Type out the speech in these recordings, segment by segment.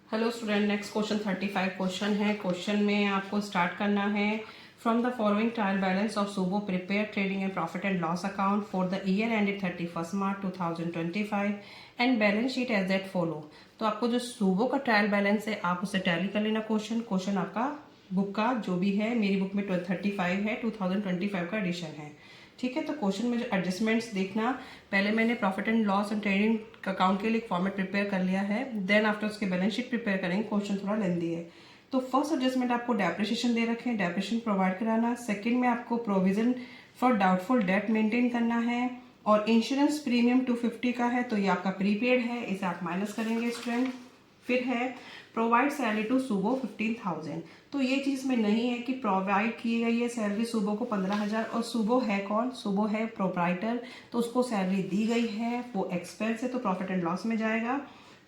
Hello student, next question 35 question है। Question में आपको स्टार्ट करना है from the following trial balance of सुबो prepare trading and profit and loss account for the year ended 31 March 2025 and balance sheet as that follow. तो आपको जो सुबो का ट्रायल बैलेंस है आप उसे टैली कर लेना। क्वेश्चन आपका बुक का जो भी है, मेरी बुक में 35 है, 2025 का एडिशन है। ठीक है, तो क्वेश्चन में जो एडजस्टमेंट्स देखना, पहले मैंने profit and loss and trading account के लिए एक फॉर्मेट प्रिपेयर कर लिया है, देन आफ्टर उसके बैलेंस शीट प्रिपेयर करेंगे। क्वेश्चन थोड़ा लेंदी है। तो फर्स्ट एडजस्टमेंट आपको डेप्रिसिएशन दे रखे हैं, डेप्रिसिएशन प्रोवाइड कराना। सेकंड में आपको provision for doubtful debt maintain करना है, और इंश्योरेंस प्रीमियम 250 का है, तो ये आपका प्रीपेड है, इसे आप माइनस करेंगे स्टूडेंट। फिर है प्रोवाइड सैलरी टू सुबो 15,000। तो ये चीज़ में नहीं है कि प्रोवाइड की गई है सैलरी सुबो को 15,000, और सुबो है कौन? सुबो है प्रोप्राइटर, तो उसको सैलरी दी गई है, वो एक्सपेंस है, तो प्रॉफिट एंड लॉस में जाएगा।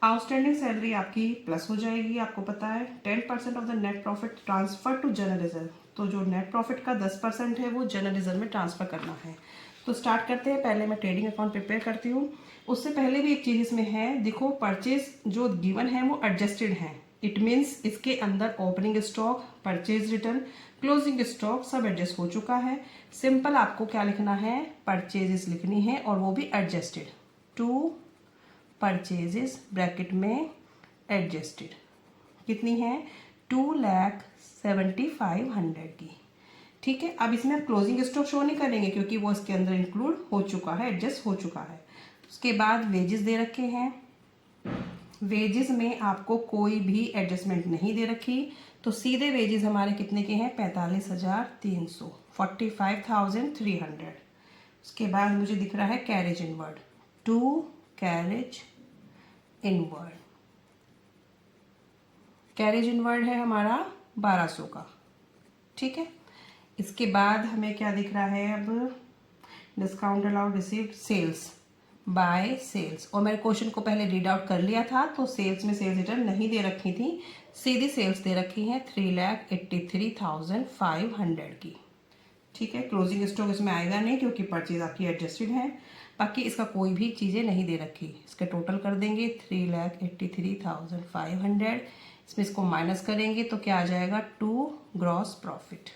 आउटस्टैंडिंग सैलरी आपकी प्लस हो जाएगी। आपको पता है 10% of the net profit transfer to general reserve, तो जो नेट प्रॉफिट का 10% है वो जनरल रिजर्व में ट्रांसफर करना है। तो स्टार्ट करते हैं। पहले मैं ट्रेडिंग अकाउंट प्रिपेयर करती हूँ। उससे पहले भी एक चीज़ इसमें है, देखो परचेज जो गिवन है वो एडजस्टेड है। इट मीन्स इसके अंदर opening stock, purchase return, closing stock सब एडजस्ट हो चुका है। सिंपल आपको क्या लिखना है? परचेजेस लिखनी है, और वो भी एडजस्टेड। टू परचेजेस ब्रैकेट में एडजस्टेड कितनी है? 2,75,100 की। ठीक है, अब इसमें आप क्लोजिंग स्टॉक शो नहीं करेंगे क्योंकि वो इसके अंदर इंक्लूड हो चुका है, एडजस्ट हो चुका है। उसके बाद वेजेस दे रखे हैं। वेजेस में आपको कोई भी एडजस्टमेंट नहीं दे रखी, तो सीधे वेजेस हमारे कितने के हैं? 45,300, 45,300। उसके बाद मुझे दिख रहा है carriage inward, to carriage inward. Carriage inward है हमारा 1200 का। ठीक है, इसके बाद हमें क्या दिख रहा है? अब discount allowed received sales by sales, और मैंने क्वेश्चन को पहले रीड आउट कर लिया था, तो सेल्स में सेल्स रिटर्न नहीं दे रखी थी, सीधी सेल्स दे रखी है 3,83,500 की। ठीक है, क्लोजिंग स्टॉक इसमें आएगा नहीं क्योंकि परचेज आपकी एडजस्टेड है। बाकी इसका कोई भी चीज़ें नहीं दे रखी। इसके टोटल कर देंगे 3,83,500। इसमें इसको माइनस करेंगे तो क्या आ जाएगा? 2 ग्रॉस प्रॉफिट।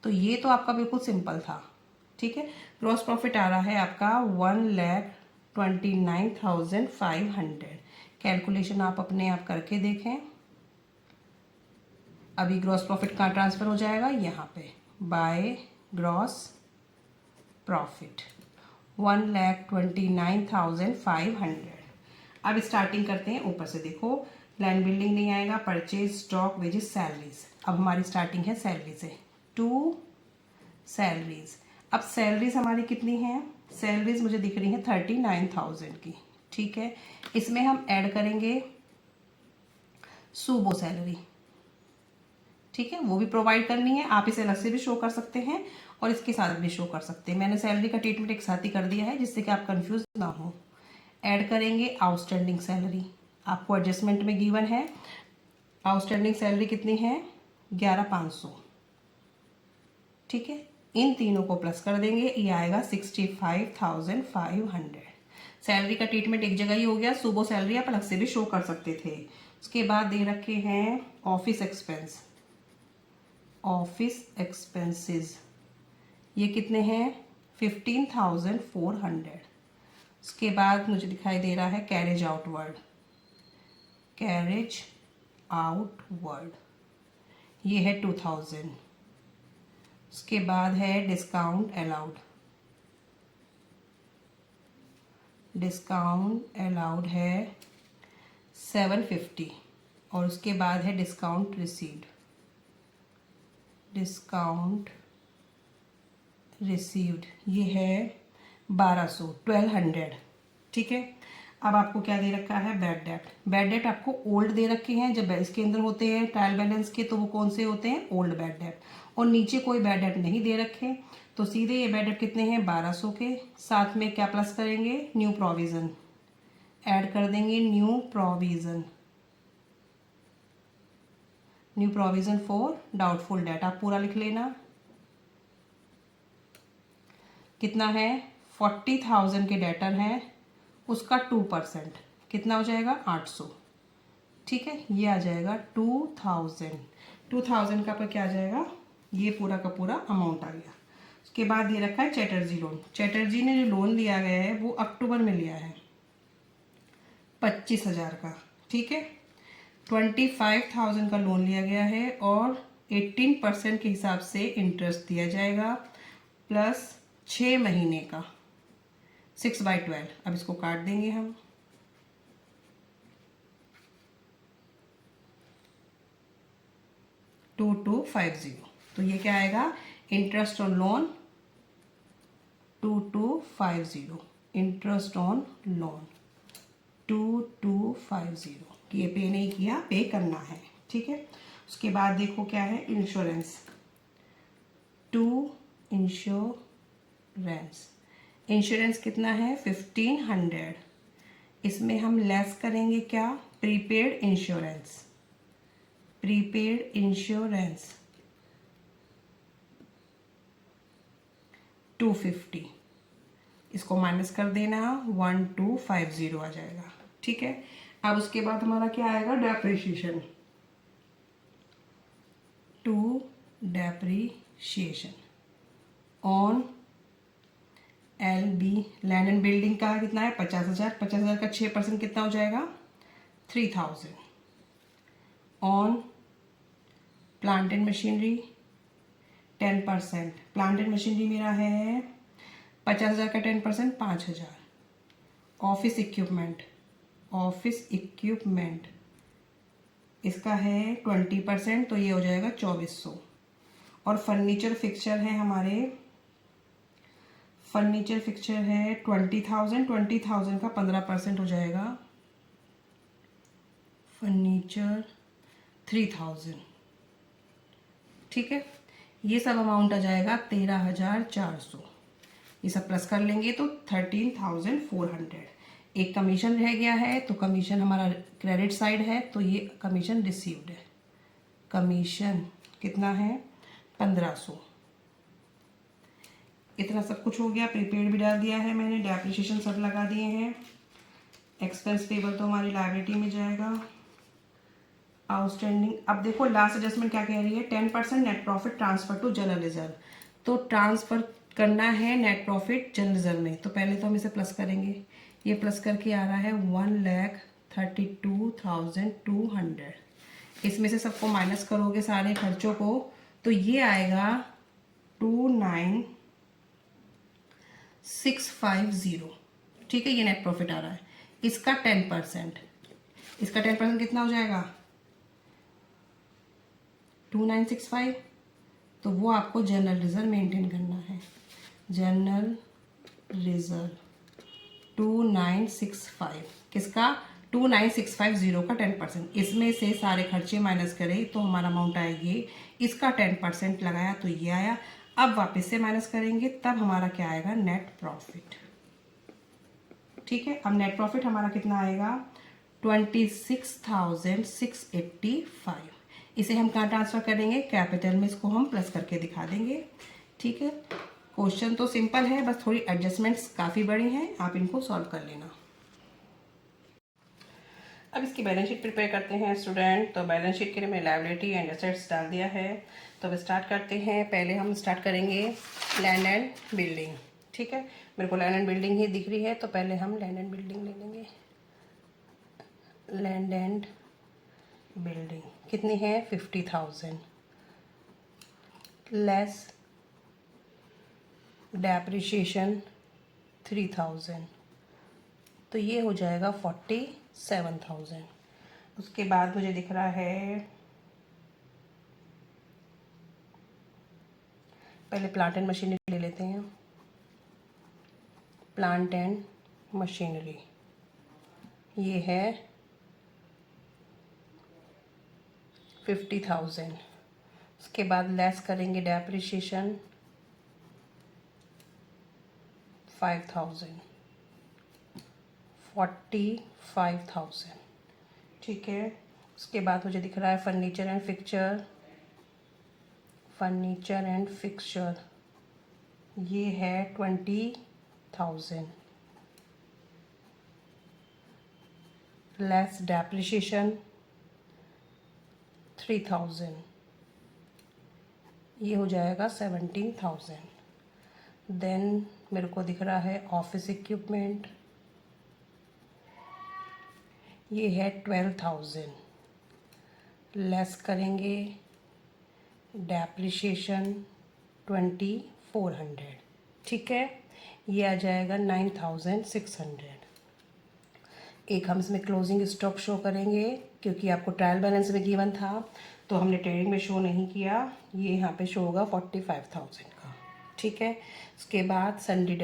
तो ये तो आपका बिल्कुल सिंपल था। ठीक है, ग्रॉस प्रॉफिट आ रहा है आपका 1,29,500। कैलकुलेशन आप अपने आप करके देखें। अभी ग्रॉस प्रॉफिट कहाँ ट्रांसफर हो जाएगा? यहाँ पे बाय ग्रॉस प्रॉफिट 1,29,500। अब स्टार्टिंग करते हैं ऊपर से। देखो, लैंड बिल्डिंग नहीं आएगा, परचेज, स्टॉक, वेजेस, सैलरीज। अब हमारी स्टार्टिंग है सैलरी से, टू सैलरीज। अब सैलरीज हमारी कितनी है? सैलरीज मुझे दिख रही है 39,000 की। ठीक है, इसमें हम ऐड करेंगे सुबो सैलरी। ठीक है, वो भी प्रोवाइड करनी है। आप इसे अलग से भी शो कर सकते हैं और इसके साथ भी शो कर सकते हैं। मैंने सैलरी का ट्रीटमेंट एक साथ ही कर दिया है जिससे कि आप कंफ्यूज ना हो। ऐड करेंगे आउटस्टैंडिंग सैलरी, आपको एडजस्टमेंट में गिवन है। आउटस्टैंडिंग सैलरी कितनी है? 11,500। ठीक है, इन तीनों को प्लस कर देंगे, ये आएगा 65,500। सैलरी का ट्रीटमेंट एक जगह ही हो गया। सुबह सैलरी आप अलग से भी शो कर सकते थे। उसके बाद दे रखे हैं ऑफिस एक्सपेंस, ऑफिस एक्सपेंसेस, ये कितने हैं? 15,400। उसके बाद मुझे दिखाई दे रहा है कैरेज आउटवर्ड, कैरेज आउटवर्ड, ये है 2,000। उसके बाद है डिस्काउंट अलाउड, डिस्काउंट अलाउड है 750। और उसके बाद है डिस्काउंट रिसीव्ड, डिस्काउंट रिसीव्ड, ये है 1200। ठीक है, अब आपको क्या दे रखा है? Bad debt. बैड डेट आपको ओल्ड दे रखे हैं। जब इसके अंदर होते हैं ट्रायल बैलेंस के, तो वो कौन से होते हैं? Old bad debt. और नीचे कोई बैड डेट नहीं दे रखे, तो सीधे ये बैड डेट कितने हैं? 1200 के। साथ में क्या प्लस करेंगे? न्यू प्रोविजन ऐड कर देंगे, new provision, new provision for doubtful debt. आप पूरा लिख लेना। कितना है? 40,000 के डेटर हैं, उसका 2% कितना हो जाएगा? 800। ठीक है, ये आ जाएगा 2000 का पर क्या आ जाएगा, ये पूरा का पूरा अमाउंट आ गया। उसके बाद ये रखा है चैटर्जी लोन। चैटर्जी ने जो लोन लिया गया है वो अक्टूबर में लिया है 25,000 का, ठीक है। 25,000 का लोन लिया गया है और 18% के हिसाब से इंटरेस्ट दिया जाएगा प्लस 6 महीने का 6/12। अब इसको काट देंगे हम। टू 2250, तो ये क्या आएगा, interest on loan 2250, interest on loan 2250 कि ये पे नहीं किया, पे करना है, ठीक है। उसके बाद देखो क्या है, इंश्योरेंस, इंश्योरेंस कितना है 1500। इसमें हम लेस करेंगे क्या, प्रीपेड इंश्योरेंस 250, इसको माइनस कर देना 1250 आ जाएगा, ठीक है। अब उसके बाद हमारा क्या आएगा, depreciation on LB, land and building का कितना है 50,000, 50,000 का 6% कितना हो जाएगा 3000। On plant and machinery 10%, plant and machinery मेरा है 50,000 का 10% 5,000। ऑफिस इक्विपमेंट इसका है 20%, तो ये हो जाएगा 2400। और फर्नीचर फिक्सचर है हमारे, फर्नीचर फिक्सचर है 20,000 का 15% हो जाएगा फर्नीचर 3000, ठीक है। ये सब अमाउंट आ जाएगा 13,400। ये सब प्लस कर लेंगे तो 13,400। एक कमीशन रह गया है, तो कमीशन हमारा क्रेडिट साइड है, तो ये कमीशन रिसीव्ड है। कमीशन कितना है 1500। इतना सब कुछ हो गया, प्रीपेड भी डाल दिया है मैंने, डेप्रिसिएशन सब लगा दिए हैं। एक्सपेंस पेबल तो हमारी लायबिलिटी में जाएगा। आउटस्टैंडिंग, अब देखो लास्ट एडजस्टमेंट क्या कह रही है, 10% net profit transfer to general reserve. तो ट्रांसफर करना है नेट प्रॉफिट जनरल रिजर्व में, तो पहले तो हम इसे प्लस करेंगे। ये प्लस करके आ रहा है 1,32,200। इसमें से सबको माइनस करोगे सारे खर्चों को, तो ये आएगा 29,650, ठीक है। ये नेट प्रॉफिट आ रहा है। इसका 10%, इसका 10% कितना हो जाएगा 2965, तो वो आपको जनरल रिजर्व मेंटेन करना है। जनरल रिजर्व 2965, किसका 29,650 का 10%। इसमें से सारे खर्चे माइनस करें तो हमारा अमाउंट आया ये, इसका 10% लगाया तो ये आया। अब वापस से माइनस करेंगे तब हमारा क्या आएगा, नेट प्रॉफिट, ठीक है। अब नेट प्रॉफिट हमारा कितना आएगा 26,685। इसे हम कहाँ ट्रांसफर करेंगे, कैपिटल में। इसको हम प्लस करके दिखा देंगे, ठीक है। क्वेश्चन तो सिंपल है, बस थोड़ी एडजस्टमेंट्स काफ़ी बड़ी हैं, आप इनको सॉल्व कर लेना। अब इसकी बैलेंस शीट प्रिपेयर करते हैं स्टूडेंट। तो बैलेंस शीट के लिए मैंने लायबिलिटी एंड एसेट्स डाल दिया है। तो अब स्टार्ट करते हैं। पहले हम स्टार्ट करेंगे लैंड एंड बिल्डिंग, ठीक है। मेरे को लैंड एंड बिल्डिंग ही दिख रही है, तो पहले हम लैंड एंड बिल्डिंग ले लेंगे। लैंड एंड बिल्डिंग कितनी है 50,000 लेस डेप्रिसिएशन 3,000, तो ये हो जाएगा 47,000। उसके बाद मुझे दिख रहा है, पहले प्लांट एंड मशीनरी ले लेते हैं। प्लांट एंड मशीनरी ये है 50,000। उसके बाद लेस करेंगे डेप्रिसिएशन 5,000, 45,000, ठीक है। उसके बाद मुझे दिख रहा है फर्नीचर एंड फिक्सचर ये है 20,000 लेस डेप्रिसिएशन 3000, ये हो जाएगा 17,000। देन मेरे को दिख रहा है ऑफिस इक्विपमेंट, ये है 12,000, लेस करेंगे डेप्रिशिएशन 2400, ठीक है, ये आ जाएगा 9600। एक हम इसमें क्लोजिंग स्टॉक शो करेंगे क्योंकि आपको ट्रायल बैलेंस में गिवन था तो हमने ट्रेडिंग में शो नहीं किया, ये यहाँ पे शो होगा 45,000 का, ठीक है। उसके बाद सन्डी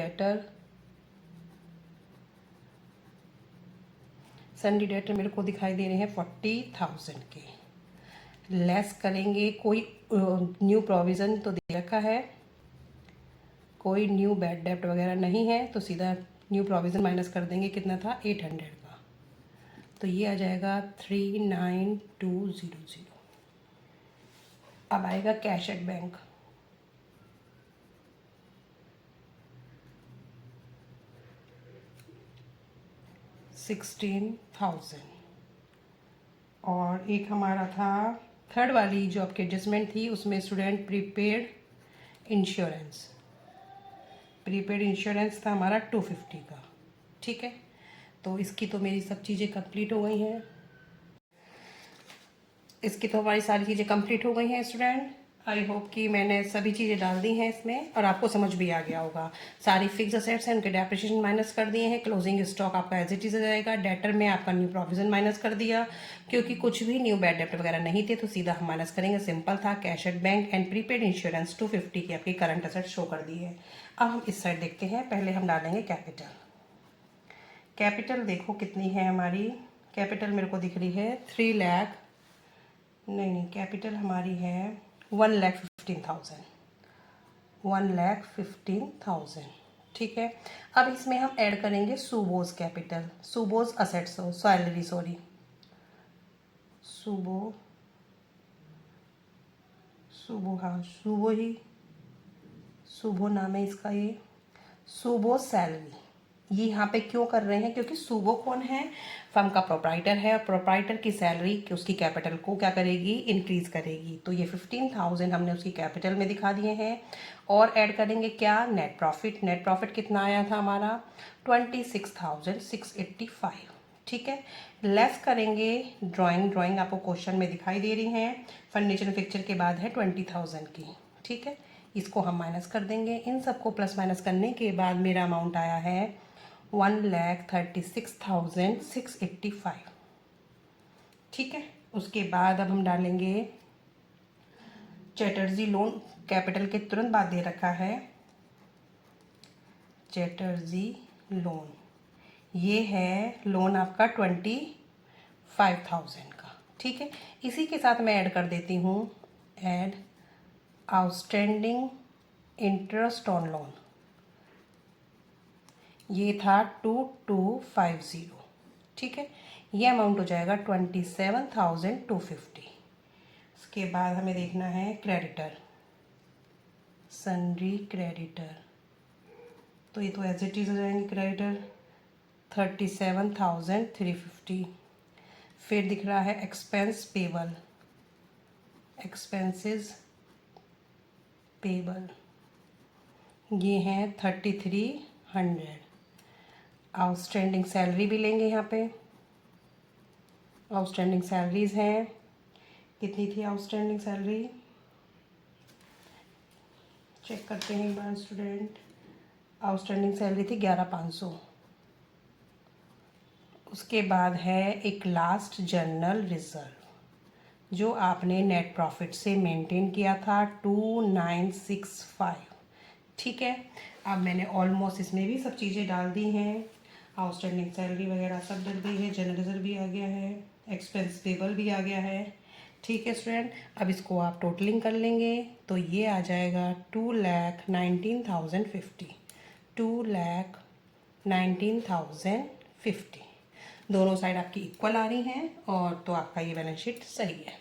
डेटर मेरे को दिखाई दे रहे हैं 40,000 के, लेस करेंगे, कोई न्यू प्रोविज़न तो दे रखा है, कोई न्यू बैड डेप्ट वगैरह नहीं है तो सीधा न्यू प्रोविज़न माइनस कर देंगे, कितना था 800 का, तो ये आ जाएगा 39200। अब आएगा कैश एट बैंक, $16,000। और एक हमारा था थर्ड वाली जो आपकी एडजस्टमेंट थी उसमें स्टूडेंट प्रीपेड इंश्योरेंस था हमारा 250 का, ठीक है। तो इसकी तो मेरी सब चीज़ें कंप्लीट हो गई हैं, इसकी तो हमारी सारी चीज़ें कंप्लीट हो गई हैं स्टूडेंट। आई होप कि मैंने सभी चीज़ें डाल दी हैं इसमें और आपको समझ भी आ गया होगा। सारी फिक्स असेट्स हैं उनके डेप्रिसिएशन माइनस कर दिए हैं, क्लोजिंग स्टॉक आपका एज इट इज आ जाएगा, डेटर में आपका न्यू प्रोविजन माइनस कर दिया क्योंकि कुछ भी न्यू बैड डेप्ट वगैरह नहीं थे तो सीधा हम माइनस करेंगे, सिंपल था। Cash at bank and prepaid insurance 250 की आपकी करंट असेट शो कर दी है। अब हम इस साइड देखते हैं, पहले हम डालेंगे कैपिटल देखो कितनी है हमारी, कैपिटल मेरे को दिख रही है 3 लाख, नहीं कैपिटल हमारी है 1,15,000, ठीक है। अब इसमें हम ऐड करेंगे सुबोज कैपिटल, सुबोज असेट्स सैलरी सॉरी सुबो नाम है इसका, ये सुबो सैलरी। ये यहाँ पे क्यों कर रहे हैं क्योंकि सुबो कौन है, फर्म का प्रोप्राइटर है, प्रोप्राइटर की सैलरी कि उसकी कैपिटल को क्या करेगी, इंक्रीज करेगी। तो ये 15,000 हमने उसकी कैपिटल में दिखा दिए हैं। और ऐड करेंगे क्या, नेट प्रॉफिट कितना आया था हमारा 26,685, ठीक है। लेस करेंगे ड्राइंग आपको क्वेश्चन में दिखाई दे रही हैं, फर्नीचर फिक्चर के बाद है 20,000 की, ठीक है। इसको हम माइनस कर देंगे, इन सबको प्लस माइनस करने के बाद मेरा अमाउंट आया है 1,36,685, ठीक है। उसके बाद अब हम डालेंगे चैटर्जी लोन, कैपिटल के तुरंत बाद दे रखा है चैटर्जी लोन, ये है लोन आपका 25,000 का, ठीक है। इसी के साथ मैं ऐड कर देती हूँ, add outstanding interest on loan, ये था 2250, ठीक है। ये अमाउंट हो जाएगा 27,250। उसके बाद हमें देखना है क्रेडिटर, सन्ड्री क्रेडिटर, तो ये तो एज इट इज हो जाएंगे क्रेडिटर 37,350। फिर दिख रहा है एक्सपेंसेस पेबल, ये हैं 3,300। आउटस्टैंडिंग सैलरी भी लेंगे, यहाँ पे आउटस्टैंडिंग सैलरीज हैं, कितनी थी आउटस्टैंडिंग सैलरी, चेक करते हैं एक बार स्टूडेंट। आउटस्टैंडिंग सैलरी थी 11,500। उसके बाद है एक लास्ट जर्नल रिजर्व जो आपने नेट प्रॉफिट से मेंटेन किया था 2,965, ठीक है। अब मैंने ऑलमोस्ट इसमें भी सब चीज़ें डाल दी हैं, आउटस्टैंडिंग सैलरी वगैरह सब डल दी है, जनरल रिजर्व भी आ गया है, एक्सपेंस पेबल भी आ गया है, ठीक है स्टूडेंट। अब इसको आप टोटलिंग कर लेंगे तो ये आ जाएगा 2,19,050, 2,19,050। दोनों साइड आपकी इक्वल आ रही हैं और तो आपका ये बैलेंस शीट सही है।